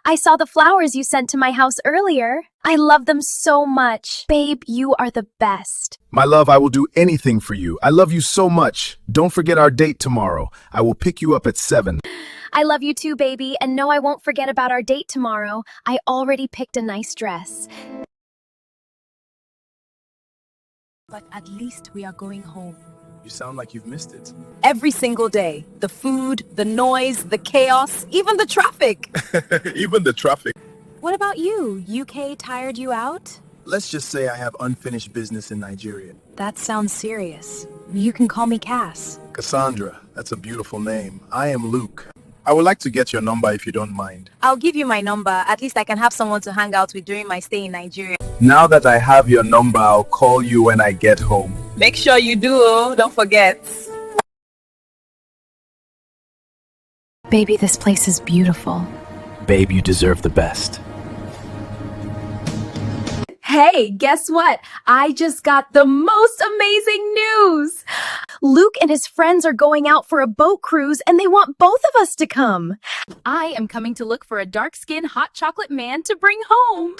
I saw the flowers you sent to my house earlier. I love them so much. Babe, you are the best. My love, I will do anything for you. I love you so much. Don't forget our date tomorrow. I will pick you up at 7. I love you too, baby, and no, I won't forget about our date tomorrow. I already picked a nice dress. But at least we are going home. You sound like you've missed it. Every single day. The food, the noise, the chaos, even the traffic. Even the traffic. What about you? UK tired you out? Let's just say I have unfinished business in Nigeria. That sounds serious. You can call me Cass. Cassandra, that's a beautiful name. I am Luke. I would like to get your number if you don't mind. I'll give you my number. At least I can have someone to hang out with during my stay in Nigeria. Now that I have your number, I'll call you when I get home. Make sure you do, don't forget. Baby, this place is beautiful. Babe, you deserve the best. Hey, guess what? I just got the most amazing news! Luke and his friends are going out for a boat cruise and they want both of us to come. I am coming to look for a dark-skinned hot chocolate man to bring home.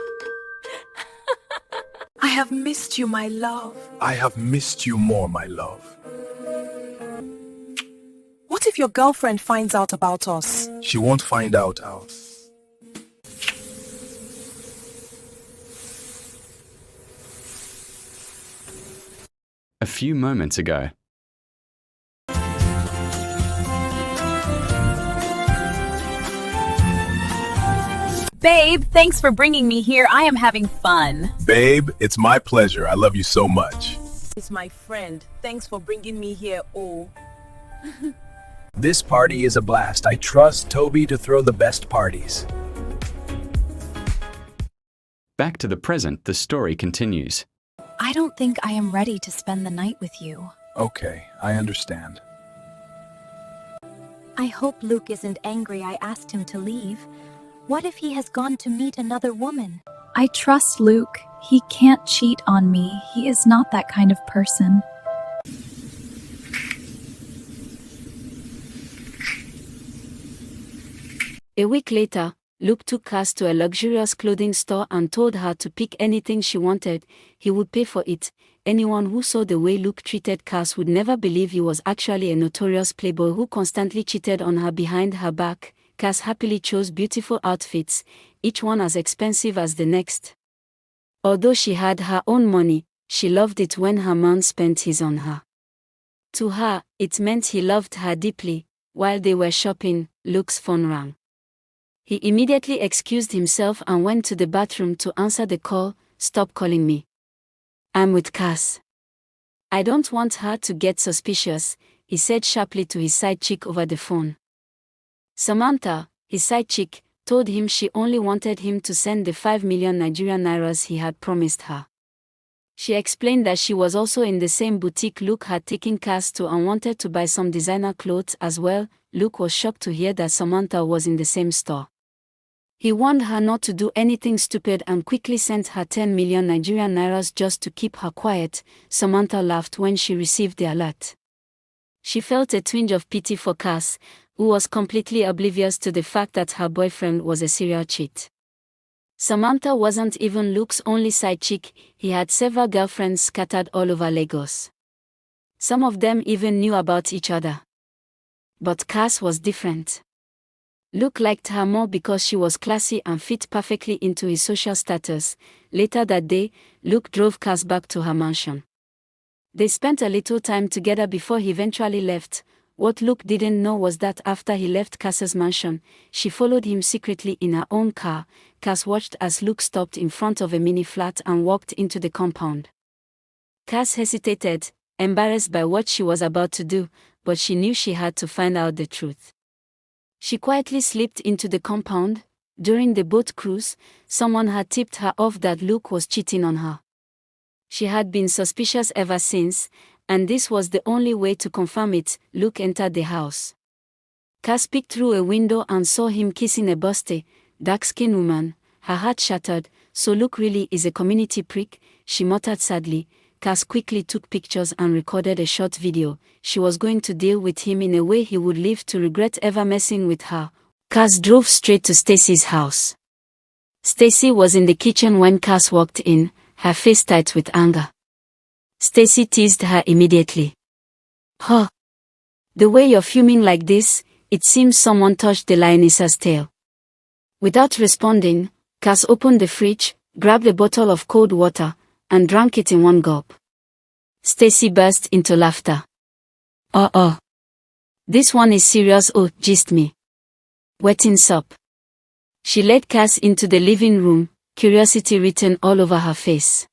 I have missed you, my love. I have missed you more, my love. What if your girlfriend finds out about us? She won't find out, Alice. A few moments ago. Babe, thanks for bringing me here. I am having fun. Babe, it's my pleasure. I love you so much. It's my friend. Thanks for bringing me here. Oh. This party is a blast. I trust Toby to throw the best parties. Back to the present, the story continues. I don't think I am ready to spend the night with you. Okay, I understand. I hope Luke isn't angry I asked him to leave. What if he has gone to meet another woman? I trust Luke. He can't cheat on me. He is not that kind of person. A week later, Luke took Cass to a luxurious clothing store and told her to pick anything she wanted. He would pay for it. Anyone who saw the way Luke treated Cass would never believe he was actually a notorious playboy who constantly cheated on her behind her back. Cass happily chose beautiful outfits, each one as expensive as the next. Although she had her own money, she loved it when her man spent his on her. To her, it meant he loved her deeply. While they were shopping, Luke's phone rang. He immediately excused himself and went to the bathroom to answer the call. "Stop calling me. I'm with Cass." "I don't want her to get suspicious," he said sharply to his side chick over the phone. Samantha, his side chick, told him she only wanted him to send the 5 million Nigerian nairas he had promised her. She explained that she was also in the same boutique Luke had taken Cass to and wanted to buy some designer clothes as well. Luke was shocked to hear that Samantha was in the same store. He warned her not to do anything stupid and quickly sent her 10 million Nigerian nairas just to keep her quiet. Samantha laughed when she received the alert. She felt a twinge of pity for Cass, who was completely oblivious to the fact that her boyfriend was a serial cheat. Samantha wasn't even Luke's only side chick. He had several girlfriends scattered all over Lagos. Some of them even knew about each other. But Cass was different. Luke liked her more because she was classy and fit perfectly into his social status. Later that day, Luke drove Cass back to her mansion. They spent a little time together before he eventually left. What Luke didn't know was that after he left Cass's mansion, she followed him secretly in her own car. Cass watched as Luke stopped in front of a mini flat and walked into the compound. Cass hesitated, embarrassed by what she was about to do, but she knew she had to find out the truth. She quietly slipped into the compound. During the boat cruise, someone had tipped her off that Luke was cheating on her. She had been suspicious ever since, and this was the only way to confirm it. Luke entered the house. Cass peeked through a window and saw him kissing a busty, dark-skinned woman. Her heart shattered. "So Luke really is a community prick," she muttered sadly. Cass quickly took pictures and recorded a short video. She was going to deal with him in a way he would live to regret ever messing with her. Cass drove straight to Stacy's house. Stacy was in the kitchen when Cass walked in, her face tight with anger. Stacy teased her immediately. Huh. The way you're fuming like this, it seems someone touched the lioness's tail. Without responding, Cass opened the fridge, grabbed a bottle of cold water, and drank it in one gulp. Stacy burst into laughter. This one is serious, oh, gist me. Wetting up. She led Cass into the living room, curiosity written all over her face.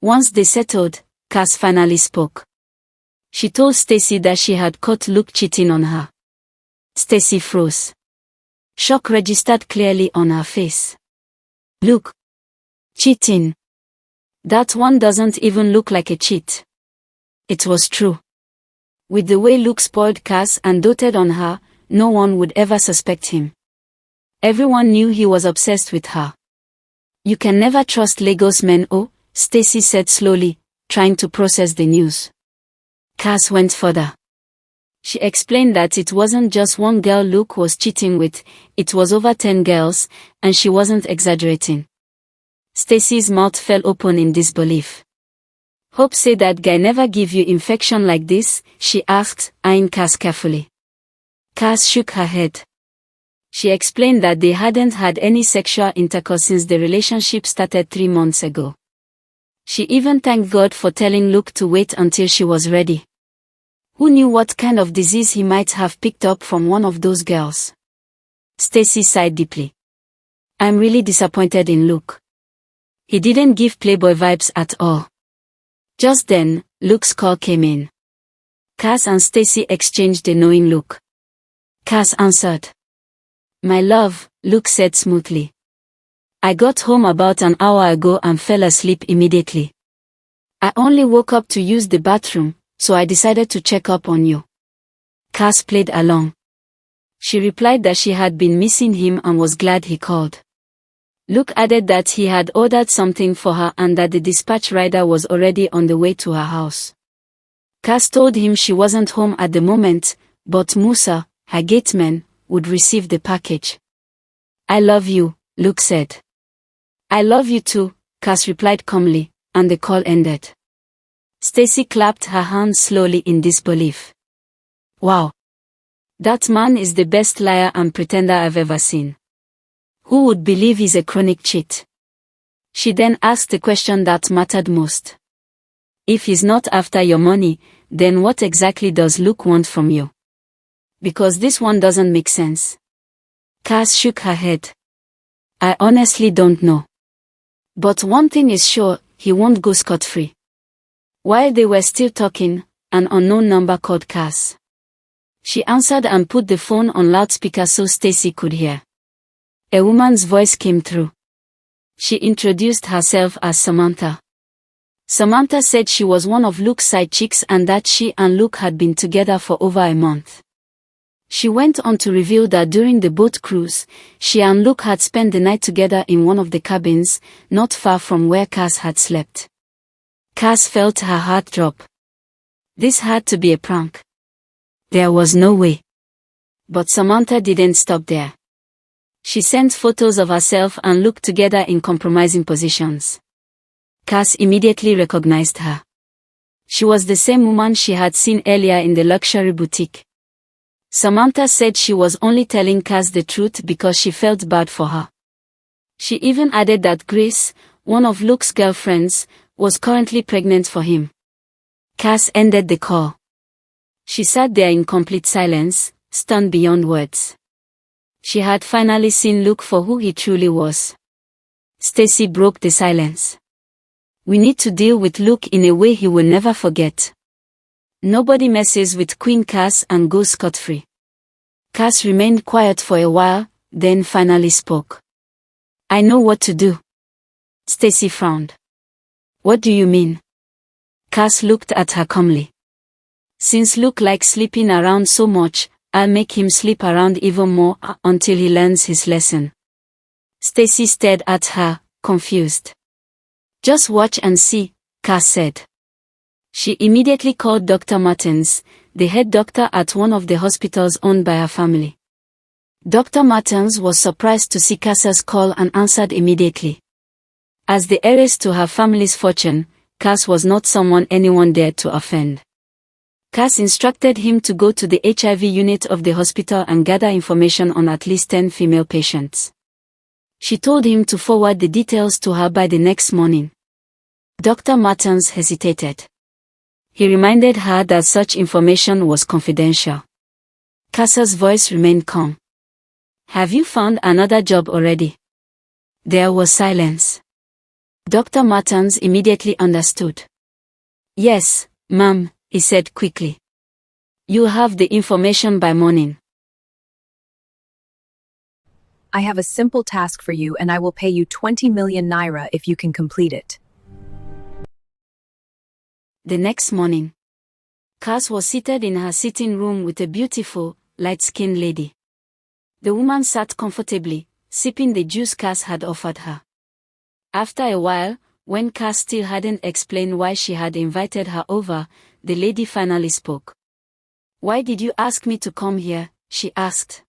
Once they settled, Cass finally spoke. She told Stacy that she had caught Luke cheating on her. Stacy froze. Shock registered clearly on her face. Luke. Cheating. That one doesn't even look like a cheat. It was true. With the way Luke spoiled Cass and doted on her, no one would ever suspect him. Everyone knew he was obsessed with her. You can never trust Lagos men, oh, Stacy said slowly, trying to process the news. Cass went further. She explained that it wasn't just one girl Luke was cheating with, it was over 10 girls, and she wasn't exaggerating. Stacy's mouth fell open in disbelief. Hope say that guy never give you infection like this, she asked, eyeing Cass carefully. Cass shook her head. She explained that they hadn't had any sexual intercourse since the relationship started 3 months ago. She even thanked God for telling Luke to wait until she was ready. Who knew what kind of disease he might have picked up from one of those girls? Stacy sighed deeply. I'm really disappointed in Luke. He didn't give Playboy vibes at all. Just then, Luke's call came in. Cass and Stacy exchanged a knowing look. Cass answered. My love, Luke said smoothly. I got home about an hour ago and fell asleep immediately. I only woke up to use the bathroom, so I decided to check up on you. Cass played along. She replied that she had been missing him and was glad he called. Luke added that he had ordered something for her and that the dispatch rider was already on the way to her house. Cass told him she wasn't home at the moment, but Musa, her gateman, would receive the package. I love you, Luke said. I love you too, Cass replied calmly, and the call ended. Stacy clapped her hands slowly in disbelief. Wow. That man is the best liar and pretender I've ever seen. Who would believe he's a chronic cheat? She then asked the question that mattered most. If he's not after your money, then what exactly does Luke want from you? Because this one doesn't make sense. Cass shook her head. I honestly don't know. But one thing is sure, he won't go scot-free. While they were still talking, an unknown number called Cass. She answered and put the phone on loudspeaker so Stacy could hear. A woman's voice came through. She introduced herself as Samantha. Samantha said she was one of Luke's side chicks and that she and Luke had been together for over a month. She went on to reveal that during the boat cruise, she and Luke had spent the night together in one of the cabins, not far from where Cass had slept. Cass felt her heart drop. This had to be a prank. There was no way. But Samantha didn't stop there. She sent photos of herself and Luke together in compromising positions. Cass immediately recognized her. She was the same woman she had seen earlier in the luxury boutique. Samantha said she was only telling Cass the truth because she felt bad for her. She even added that Grace, one of Luke's girlfriends, was currently pregnant for him. Cass ended the call. She sat there in complete silence, stunned beyond words. She had finally seen Luke for who he truly was. Stacy broke the silence. We need to deal with Luke in a way he will never forget. Nobody messes with Queen Cass and goes scot-free. Cass remained quiet for a while, then finally spoke. I know what to do. Stacy frowned. What do you mean? Cass looked at her calmly. Since Luke likes sleeping around so much, I'll make him sleep around even more until he learns his lesson. Stacy stared at her, confused. Just watch and see, Cass said. She immediately called Dr. Martins, the head doctor at one of the hospitals owned by her family. Dr. Martens was surprised to see Cass's call and answered immediately. As the heiress to her family's fortune, Cass was not someone anyone dared to offend. Cass instructed him to go to the HIV unit of the hospital and gather information on at least 10 female patients. She told him to forward the details to her by the next morning. Dr. Martens hesitated. He reminded her that such information was confidential. Cass's voice remained calm. "Have you found another job already?" There was silence. Dr. Martens immediately understood. "Yes, ma'am," he said quickly. "You'll have the information by morning." I have a simple task for you and I will pay you 20 million naira if you can complete it. The next morning, Cass was seated in her sitting room with a beautiful, light-skinned lady. The woman sat comfortably, sipping the juice Cass had offered her. After a while, when Cass still hadn't explained why she had invited her over, the lady finally spoke. "Why did you ask me to come here?" she asked.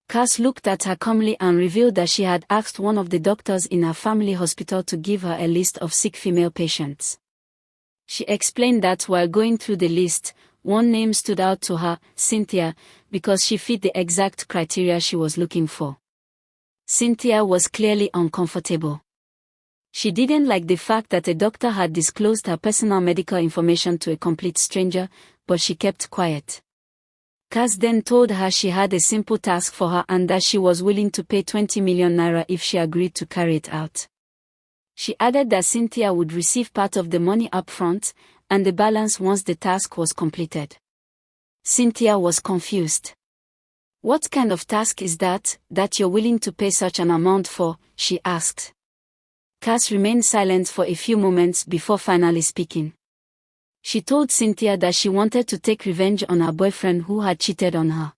Cass looked at her calmly and revealed that she had asked one of the doctors in her family hospital to give her a list of sick female patients. She explained that while going through the list, one name stood out to her, Cynthia, because she fit the exact criteria she was looking for. Cynthia was clearly uncomfortable. She didn't like the fact that a doctor had disclosed her personal medical information to a complete stranger, but she kept quiet. Cass then told her she had a simple task for her and that she was willing to pay 20 million naira if she agreed to carry it out. She added that Cynthia would receive part of the money up front, and the balance once the task was completed. Cynthia was confused. "What kind of task is that you're willing to pay such an amount for?" she asked. Cass remained silent for a few moments before finally speaking. She told Cynthia that she wanted to take revenge on her boyfriend who had cheated on her.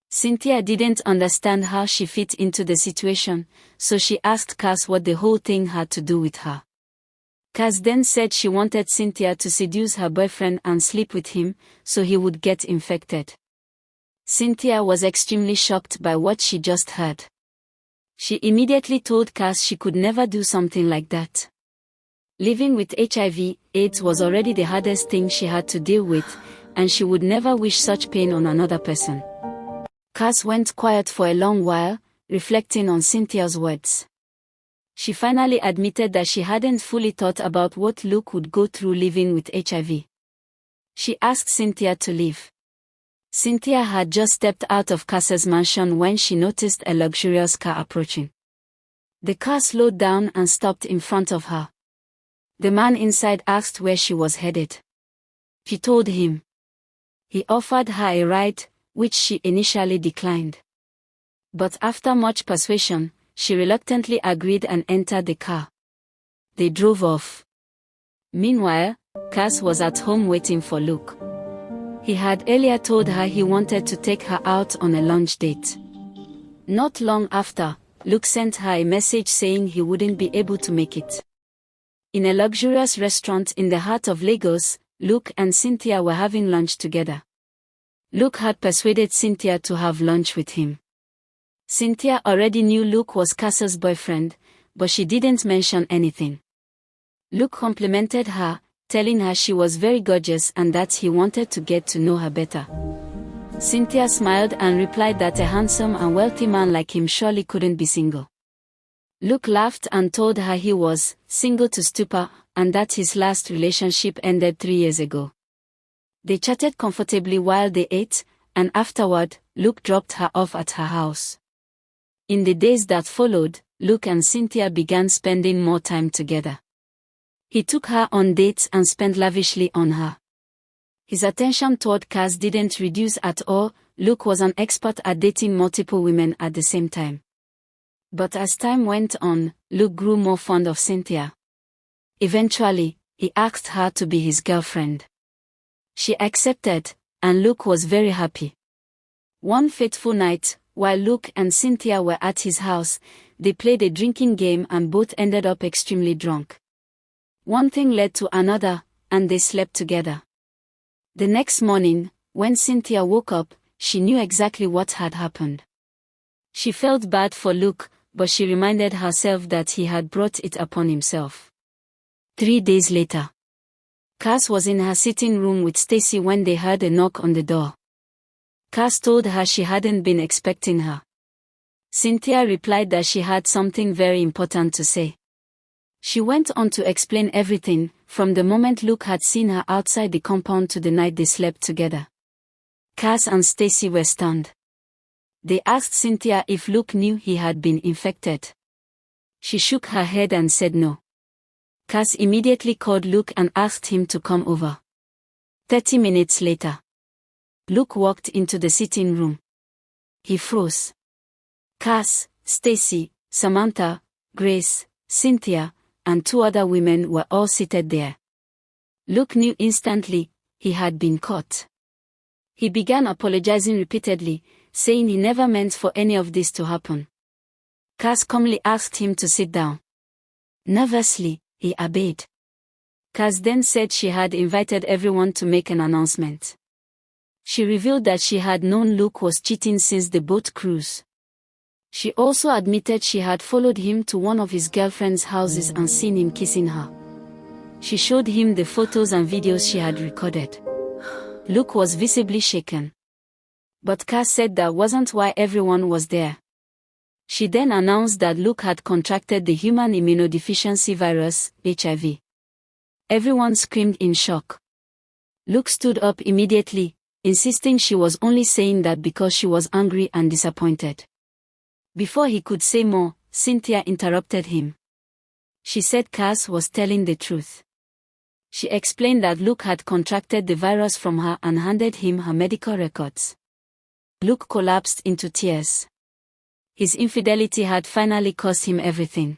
Cynthia didn't understand how she fit into the situation, so she asked Cass what the whole thing had to do with her. Cass then said she wanted Cynthia to seduce her boyfriend and sleep with him, so he would get infected. Cynthia was extremely shocked by what she just heard. She immediately told Cass she could never do something like that. Living with HIV/AIDS was already the hardest thing she had to deal with, and she would never wish such pain on another person. Cass went quiet for a long while, reflecting on Cynthia's words. She finally admitted that she hadn't fully thought about what Luke would go through living with HIV. She asked Cynthia to leave. Cynthia had just stepped out of Cass's mansion when she noticed a luxurious car approaching. The car slowed down and stopped in front of her. The man inside asked where she was headed. She told him. He offered her a ride, which she initially declined. But after much persuasion, she reluctantly agreed and entered the car. They drove off. Meanwhile, Cass was at home waiting for Luke. He had earlier told her he wanted to take her out on a lunch date. Not long after, Luke sent her a message saying he wouldn't be able to make it. In a luxurious restaurant in the heart of Lagos, Luke and Cynthia were having lunch together. Luke had persuaded Cynthia to have lunch with him. Cynthia already knew Luke was Cass's boyfriend, but she didn't mention anything. Luke complimented her, telling her she was very gorgeous and that he wanted to get to know her better. Cynthia smiled and replied that a handsome and wealthy man like him surely couldn't be single. Luke laughed and told her he was single to stupor and that his last relationship ended 3 years ago. They chatted comfortably while they ate, and afterward, Luke dropped her off at her house. In the days that followed, Luke and Cynthia began spending more time together. He took her on dates and spent lavishly on her. His attention toward Cass didn't reduce at all. Luke was an expert at dating multiple women at the same time. But as time went on, Luke grew more fond of Cynthia. Eventually, he asked her to be his girlfriend. She accepted, and Luke was very happy. One fateful night, while Luke and Cynthia were at his house, they played a drinking game and both ended up extremely drunk. One thing led to another, and they slept together. The next morning, when Cynthia woke up, she knew exactly what had happened. She felt bad for Luke, but she reminded herself that he had brought it upon himself. 3 days later, Cass was in her sitting room with Stacy when they heard a knock on the door. Cass told her she hadn't been expecting her. Cynthia replied that she had something very important to say. She went on to explain everything, from the moment Luke had seen her outside the compound to the night they slept together. Cass and Stacy were stunned. They asked Cynthia if Luke knew he had been infected. She shook her head and said no. Cass immediately called Luke and asked him to come over. 30 minutes later, Luke walked into the sitting room. He froze. Cass, Stacy, Samantha, Grace, Cynthia, and 2 other women were all seated there. Luke knew instantly he had been caught. He began apologizing repeatedly, saying he never meant for any of this to happen. Cass calmly asked him to sit down. Nervously, he obeyed. Cass then said she had invited everyone to make an announcement. She revealed that she had known Luke was cheating since the boat cruise. She also admitted she had followed him to one of his girlfriend's houses and seen him kissing her. She showed him the photos and videos she had recorded. Luke was visibly shaken. But Cass said that wasn't why everyone was there. She then announced that Luke had contracted the human immunodeficiency virus, HIV. Everyone screamed in shock. Luke stood up immediately, insisting she was only saying that because she was angry and disappointed. Before he could say more, Cynthia interrupted him. She said Cass was telling the truth. She explained that Luke had contracted the virus from her and handed him her medical records. Luke collapsed into tears. His infidelity had finally cost him everything.